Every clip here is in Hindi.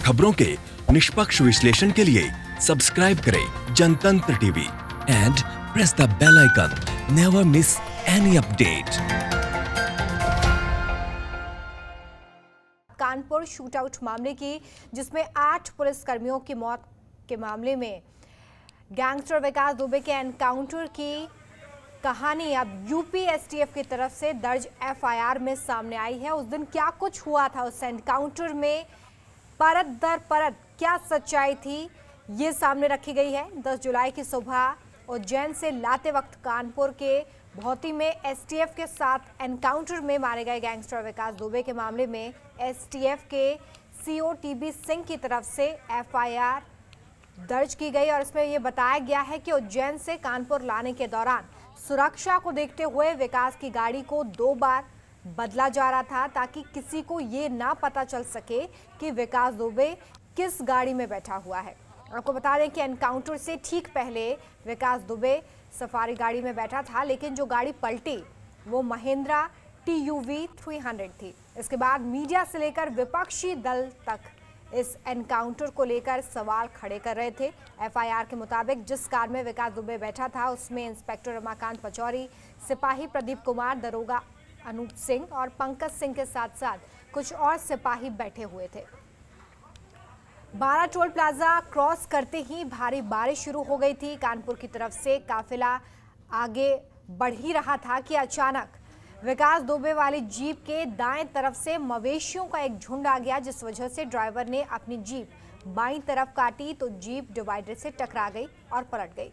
खबरों के निष्पक्ष विश्लेषण के लिए सब्सक्राइब करें Jantantra TV and press the bell icon. Never miss any update. Kanpur shootout मामले की, जिसमें 8 पुलिसकर्मियों की मौत के मामले में गैंगस्टर विकास दुबे के एनकाउंटर की कहानी अब यूपी एसटीएफ की तरफ से दर्ज एफआईआर में सामने आई है। उस दिन क्या कुछ हुआ था, उस एनकाउंटर में परत दर परत क्या सच्चाई थी, ये सामने रखी गई है। 10 जुलाई की सुबह उज्जैन से लाते वक्त कानपुर के भौती में एसटीएफ के साथ एनकाउंटर में मारे गए गैंगस्टर विकास दुबे के मामले में एसटीएफ के सीओ टीबी सिंह की तरफ से एफआईआर दर्ज की गई और इसमें यह बताया गया है कि उज्जैन से कानपुर लाने के दौरान सुरक्षा को देखते हुए विकास की गाड़ी को 2 बार बदला जा रहा था, ताकि किसी को ये ना पता चल सके कि विकास दुबे किस गाड़ी में बैठा हुआ है। आपको बता दें कि एनकाउंटर से ठीक पहले विकास दुबे सफारी गाड़ी में बैठा था, लेकिन जो गाड़ी पलटी वो महिंद्रा TUV 300 थी। इसके बाद मीडिया से लेकर विपक्षी दल तक इस एनकाउंटर को लेकर सवाल खड़े कर रहे थे। एफआईआर के मुताबिक जिस कार में विकास दुबे बैठा था उसमें इंस्पेक्टर रमाकांत पचौरी, सिपाही प्रदीप कुमार, दरोगा अनूप सिंह और पंकज सिंह के साथ साथ कुछ और सिपाही बैठे हुए थे। 12 टोल प्लाजा क्रॉस करते ही भारी बारिश शुरू हो गई थी। कानपुर की तरफ से काफिला आगे बढ़ ही रहा था कि अचानक विकास दुबे वाली जीप के दाएं तरफ से मवेशियों का एक झुंड आ गया, जिस वजह से ड्राइवर ने अपनी जीप बाईं तरफ काटी तो जीप डिवाइडर से टकरा गई और पलट गई।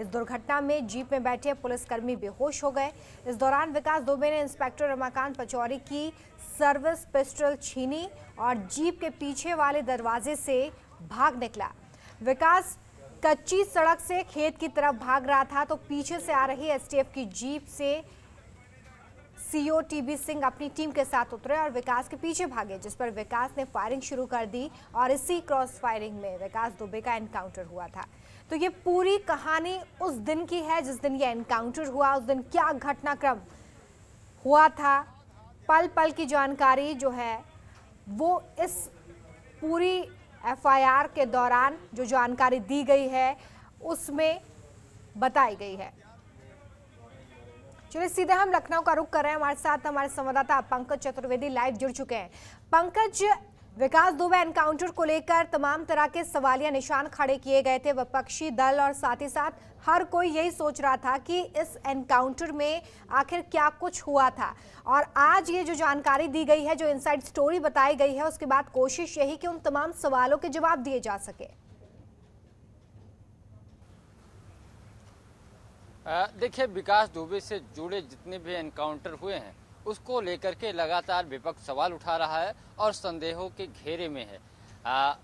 इस दुर्घटना में जीप में बैठे पुलिसकर्मी बेहोश हो गए। इस दौरान विकास दुबे ने इंस्पेक्टर रमाकांत पचौरी की सर्विस पिस्टल छीनी और जीप के पीछे वाले दरवाजे से भाग निकला। विकास कच्ची सड़क से खेत की तरफ भाग रहा था तो पीछे से आ रही एसटीएफ की जीप से सीओ टीबी सिंह अपनी टीम के साथ उतरे और विकास के पीछे भागे, जिस पर विकास ने फायरिंग शुरू कर दी और इसी क्रॉस फायरिंग में विकास दुबे का एनकाउंटर हुआ था। तो ये पूरी कहानी उस दिन की है जिस दिन ये एनकाउंटर हुआ। उस दिन क्या घटनाक्रम हुआ था, पल पल की जानकारी जो है वो इस पूरी एफआईआर के दौरान जो जानकारी दी गई है उसमें बताई गई है। चलिए सीधे हम लखनऊ का रुख कर रहे हैं। हमारे साथ हमारे संवाददाता पंकज चतुर्वेदी लाइव जुड़ चुके हैं। पंकज, विकास दुबे एनकाउंटर को लेकर तमाम तरह के सवालिया निशान खड़े किए गए थे, विपक्षी दल और साथ ही साथ हर कोई यही सोच रहा था कि इस एनकाउंटर में आखिर क्या कुछ हुआ था। और आज ये जो जानकारी दी गई है, जो इनसाइड स्टोरी बताई गई है, उसके बाद कोशिश यही कि उन तमाम सवालों के जवाब दिए जा सके। देखिए, विकास दुबे से जुड़े जितने भी एनकाउंटर हुए हैं उसको लेकर के लगातार विपक्ष सवाल उठा रहा है और संदेहों के घेरे में है।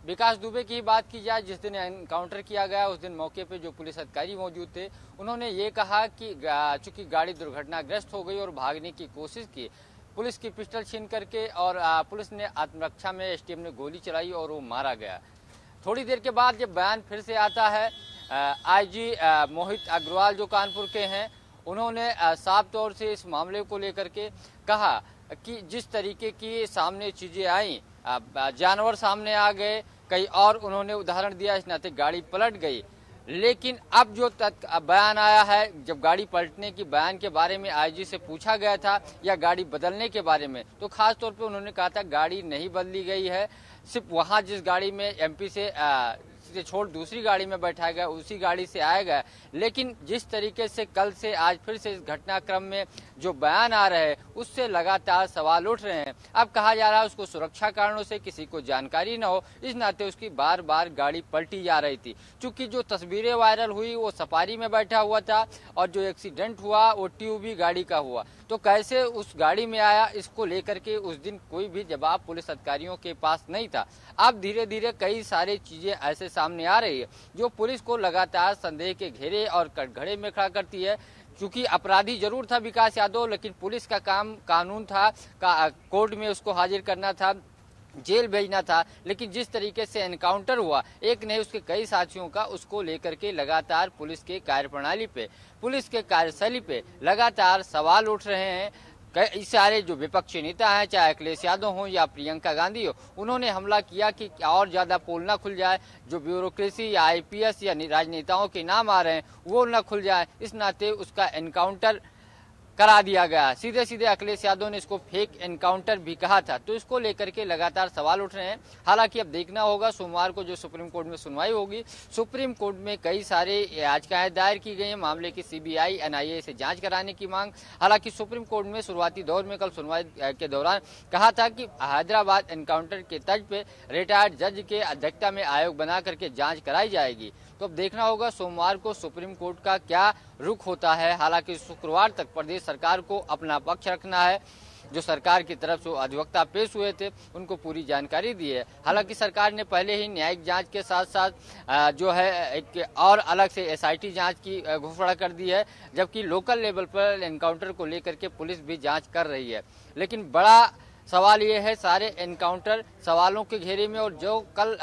विकास दुबे की बात की जाए, जिस दिन एनकाउंटर किया गया उस दिन मौके पे जो पुलिस अधिकारी मौजूद थे उन्होंने ये कहा कि चूंकि गाड़ी दुर्घटनाग्रस्त हो गई और भागने की कोशिश की, पुलिस की पिस्टल छीन करके और पुलिस ने आत्मरक्षा में एसटीएफ ने गोली चलाई और वो मारा गया। थोड़ी देर के बाद जब बयान फिर से आता है, आईजी मोहित अग्रवाल जो कानपुर के हैं उन्होंने साफ तौर से इस मामले को लेकर के कहा कि जिस तरीके की सामने चीज़ें आई, जानवर सामने आ गए, कई और उन्होंने उदाहरण दिया, इस नाते गाड़ी पलट गई। लेकिन अब जो बयान आया है, जब गाड़ी पलटने की बयान के बारे में आईजी से पूछा गया था या गाड़ी बदलने के बारे में, तो खास तौर पे उन्होंने कहा था गाड़ी नहीं बदली गई है, सिर्फ वहाँ जिस गाड़ी में एमपी से छोड़ दूसरी गाड़ी में बैठाया गया उसी गाड़ी से आएगा। लेकिन जिस तरीके से कल से आज फिर से इस घटनाक्रम में जो बयान आ रहे हैं उससे लगातार सवाल उठ रहे हैं। अब कहा जा रहा है उसको सुरक्षा कारणों से किसी को जानकारी न हो, इस नाते उसकी बार बार गाड़ी पलटी जा रही थी। चूंकि जो तस्वीरें वायरल हुई वो सफारी में बैठा हुआ था और जो एक्सीडेंट हुआ वो TUV गाड़ी का हुआ, तो कैसे उस गाड़ी में आया, इसको लेकर के उस दिन कोई भी जवाब पुलिस अधिकारियों के पास नहीं था। अब धीरे धीरे कई सारी चीजें ऐसे सामने आ रही है जो पुलिस को लगातार संदेह के घेरे और कटघरे में खड़ा करती है। क्योंकि अपराधी जरूर था विकास यादव, लेकिन पुलिस का काम कानून था, कोर्ट में उसको हाजिर करना था, जेल भेजना था। लेकिन जिस तरीके से एनकाउंटर हुआ, एक नहीं उसके कई साथियों का, उसको लेकर के लगातार पुलिस के कार्यप्रणाली पे, पुलिस के कार्यशैली पे लगातार सवाल उठ रहे हैं। कई सारे जो विपक्षी नेता हैं, चाहे अखिलेश यादव हो या प्रियंका गांधी हो, उन्होंने हमला किया कि और ज़्यादा पोल ना खुल जाए, जो ब्यूरोक्रेसी या IPS या राजनेताओं के नाम आ रहे हैं वो ना खुल जाए। इस नाते उसका एनकाउंटर करा दिया गया। सीधे सीधे अखिलेश यादव ने इसको फेक एनकाउंटर भी कहा था। तो इसको लेकर के लगातार सवाल उठ रहे हैं। हालांकि अब देखना होगा सोमवार को जो सुप्रीम कोर्ट में सुनवाई होगी। सुप्रीम कोर्ट में कई सारे याचिकाएं दायर की गई हैं मामले की, CBI NIA से जांच कराने की मांग। हालांकि सुप्रीम कोर्ट में शुरुआती दौर में कल सुनवाई के दौरान कहा था कि हैदराबाद एनकाउंटर के तर्ज पे रिटायर्ड जज के अध्यक्षता में आयोग बना करके जाँच कराई जाएगी। तो अब देखना होगा सोमवार को सुप्रीम कोर्ट का क्या रुख होता है। हालांकि शुक्रवार तक प्रदेश सरकार को अपना पक्ष रखना है। जो सरकार की तरफ से अधिवक्ता पेश हुए थे उनको पूरी जानकारी दी है। हालांकि सरकार ने पहले ही न्यायिक जांच के साथ साथ जो है एक और अलग से SIT जांच की घोषणा कर दी है, जबकि लोकल लेवल पर एनकाउंटर को लेकर के पुलिस भी जाँच कर रही है। लेकिन बड़ा सवाल ये है सारे एनकाउंटर सवालों के घेरे में, और जो कल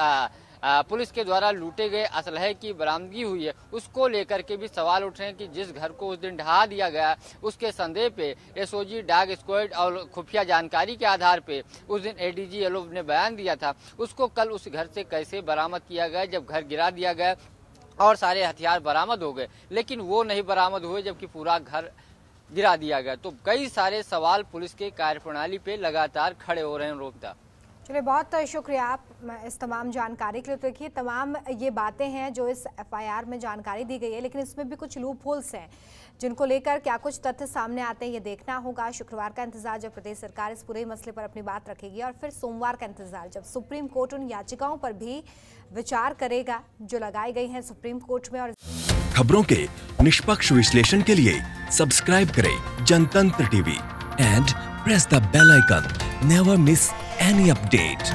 पुलिस के द्वारा लूटे गए असलहे की बरामदगी हुई है उसको लेकर के भी सवाल उठ रहे हैं कि जिस घर को उस दिन ढहा दिया गया उसके संदेह पे SOG डॉग स्क्वाड और खुफिया जानकारी के आधार पे उस दिन ADG येलो ने बयान दिया था, उसको कल उस घर से कैसे बरामद किया गया जब घर गिरा दिया गया और सारे हथियार बरामद हो गए, लेकिन वो नहीं बरामद हुए जबकि पूरा घर गिरा दिया गया। तो कई सारे सवाल पुलिस के कार्यप्रणाली पे लगातार खड़े हो रहे हैं। रोकता चलिए, बहुत शुक्रिया आप इस तमाम जानकारी के लिए। तो देखिए, तमाम ये बातें हैं जो इस FIR में जानकारी दी गई है, लेकिन इसमें भी कुछ लूप होल्स हैं जिनको लेकर क्या कुछ तथ्य सामने आते हैं ये देखना होगा। शुक्रवार का इंतजार जब प्रदेश सरकार इस पूरे मसले पर अपनी बात रखेगी, और फिर सोमवार का इंतजार जब सुप्रीम कोर्ट उन याचिकाओं पर भी विचार करेगा जो लगाई गई हैं सुप्रीम कोर्ट में। और खबरों के निष्पक्ष विश्लेषण के लिए सब्सक्राइब करें Jantantra TV and press the bell icon. Never miss any update.